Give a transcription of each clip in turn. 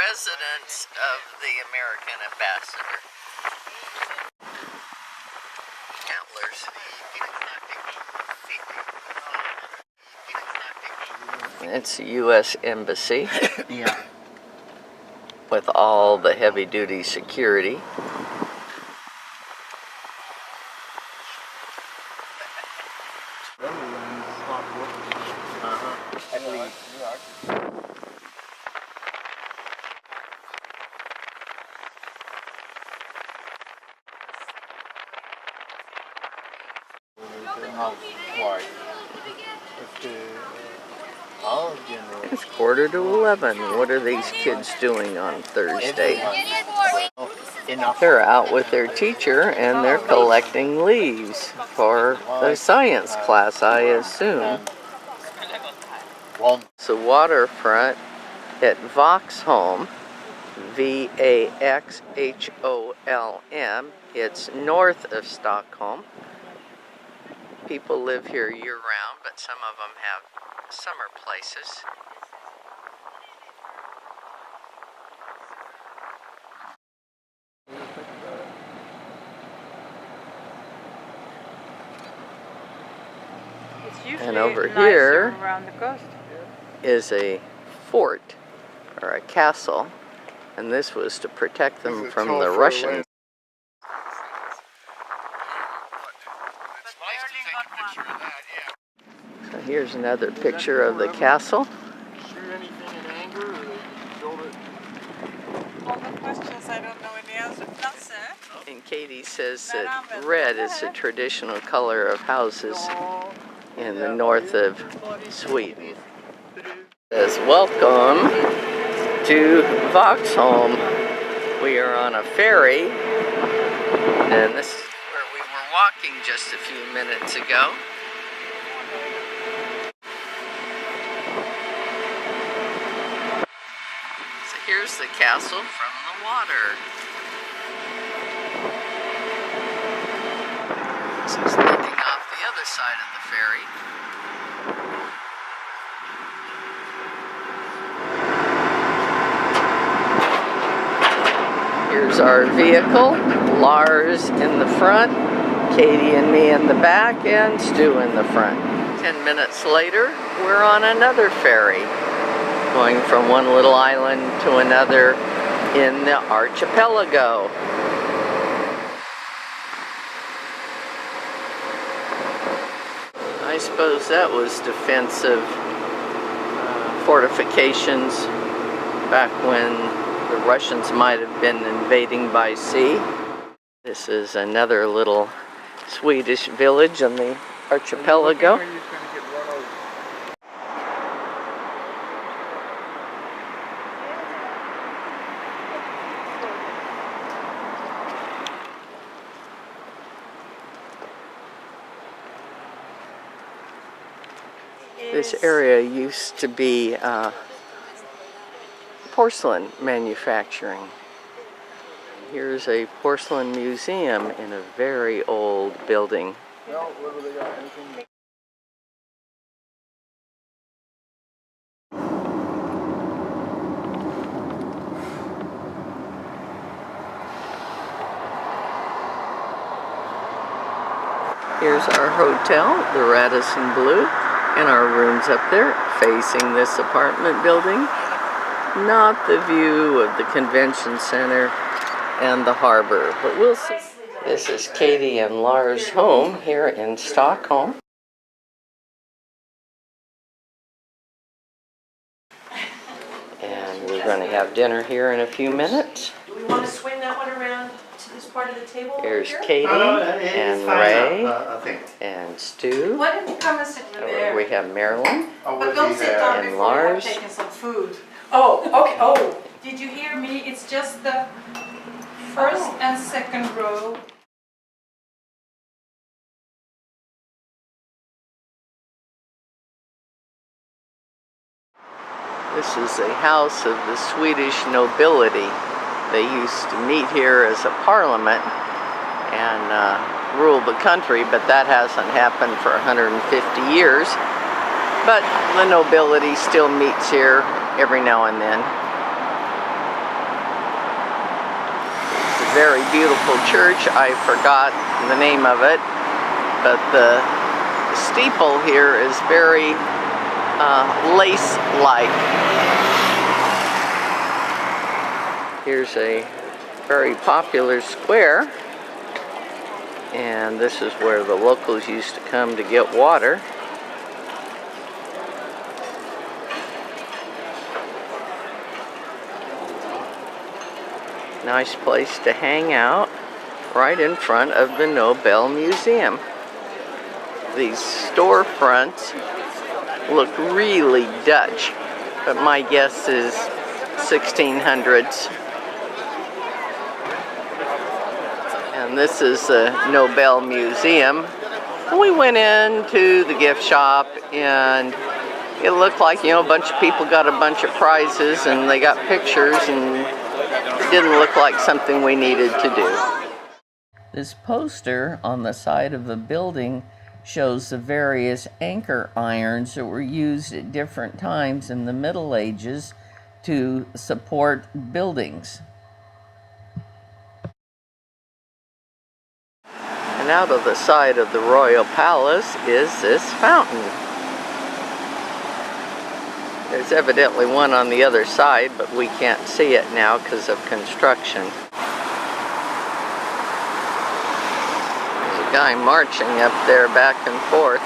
residence of the American ambassador. Antlers. It's a U.S. Embassy. Yeah. With all the heavy-duty security. It's 11:15. What are these kids doing on Thursday? They're out with their teacher and they're collecting leaves for the science class, I assume. It's the waterfront at Vaxholm, V-A-X-H-O-L-M. It's north of Stockholm. People live here year-round, but some of them have summer places. And over here is a fort, or a castle, and this was to protect them from the Russians. So here's another picture of the castle. Shoot anything in anger, or they build it? All the questions I don't know any answer. And Katie says that red is the traditional color of houses in the north of Sweden. It says, welcome to Vaxholm. We are on a ferry, and this is where we were walking just a few minutes ago. So here's the castle from the water. This is looking off the other side of the ferry. Here's our vehicle, Lars in the front, Katie and me in the back, and Stu in the front. 10 minutes later, we're on another ferry, going from one little island to another in the archipelago. I suppose that was defensive fortifications back when the Russians might have been invading by sea. This is another little Swedish village on the archipelago. This area used to be porcelain manufacturing. Here's a porcelain museum in a very old building. Well, what do they got? Anything? Here's our hotel, the Radisson Blu, and our rooms up there facing this apartment building. Not the view of the convention center and the harbor, but we'll see. This is Katie and Lars' home here in Stockholm. And we're going to have dinner here in a few minutes. Do we want to swing that one around to this part of the table? Here's here? Katie and Ray I think. and Stu. Why don't you come and sit there? We have Marilyn But don't sit down and before you have Lars. taken some food. Oh, okay. Oh, did you hear me? It's just the first and second row. This is a house of the Swedish nobility. They used to meet here as a parliament and rule the country, but that hasn't happened for 150 years. But the nobility still meets here every now and then. very beautiful church. I forgot the name of it, but the steeple here is very lace-like. Here's a very popular square, and this is where the locals used to come to get water. Nice place to hang out right in front of the Nobel Museum. These storefronts look really Dutch, but my guess is 1600s. And this is the Nobel Museum. We went into the gift shop and it looked like, you know, a bunch of people got a bunch of prizes and they got pictures, and it didn't look like something we needed to do. This poster on the side of the building shows the various anchor irons that were used at different times in the Middle Ages to support buildings. And out of the side of the Royal Palace is this fountain. There's evidently one on the other side, but we can't see it now because of construction. There's a guy marching up there back and forth.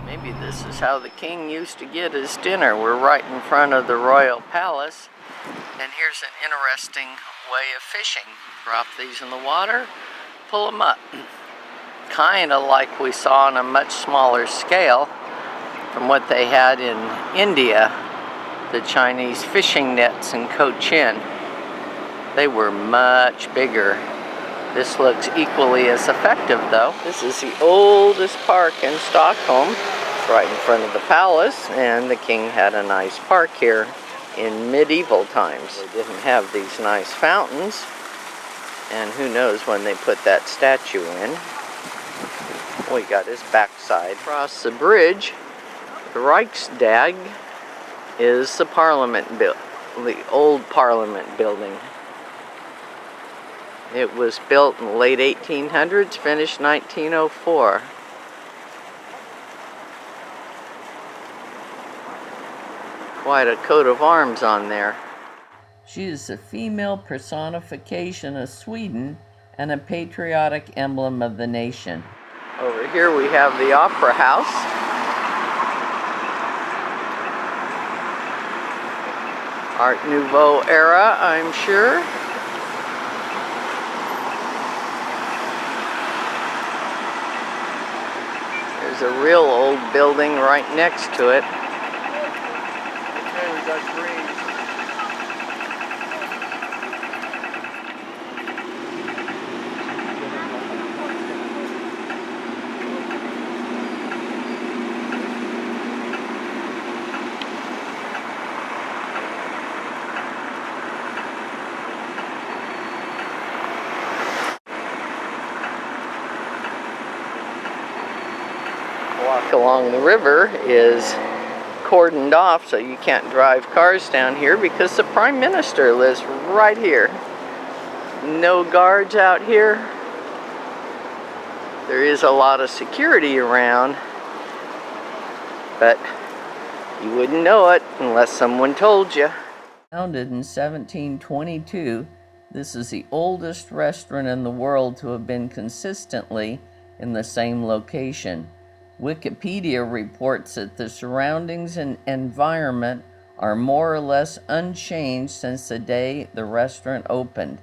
Maybe this is how the king used to get his dinner. We're right in front of the Royal Palace, and here's an interesting way of fishing. Drop these in the water, pull them up. Kind of like we saw on a much smaller scale from what they had in India, the Chinese fishing nets in Cochin. They were much bigger. This looks equally as effective though. This is the oldest park in Stockholm. It's right in front of the palace, and the king had a nice park here in medieval times. They didn't have these nice fountains, and who knows when they put that statue in. We got his backside. Across the bridge, the Riksdag is the the old Parliament building. It was built in the late 1800s, finished 1904. Quite a coat of arms on there. She is the female personification of Sweden and a patriotic emblem of the nation. Over here we have the Opera House. Art Nouveau era, I'm sure. There's a real old building right next to it. Okay, we got green. Walk along the river is cordoned off, so you can't drive cars down here because the Prime Minister lives right here. No guards out here. There is a lot of security around, but you wouldn't know it unless someone told you. Founded in 1722, this is the oldest restaurant in the world to have been consistently in the same location. Wikipedia reports that the surroundings and environment are more or less unchanged since the day the restaurant opened.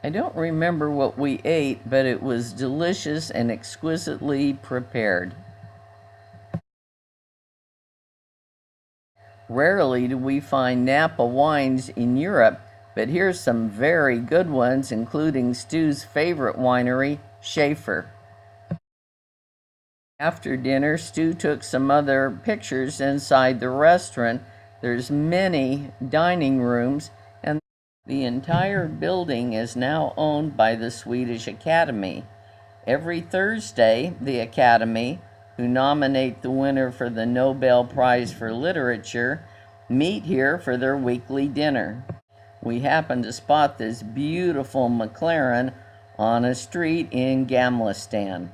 I don't remember what we ate, but it was delicious and exquisitely prepared. Rarely do we find Napa wines in Europe, but here's some very good ones, including Stu's favorite winery, Schaefer. After dinner, Stu took some other pictures inside the restaurant. There's many dining rooms, and The entire building is now owned by the Swedish Academy. Every Thursday, the Academy, who nominate the winner for the Nobel Prize for Literature, meet here for their weekly dinner. We happened to spot this beautiful McLaren on a street in Gamlistan.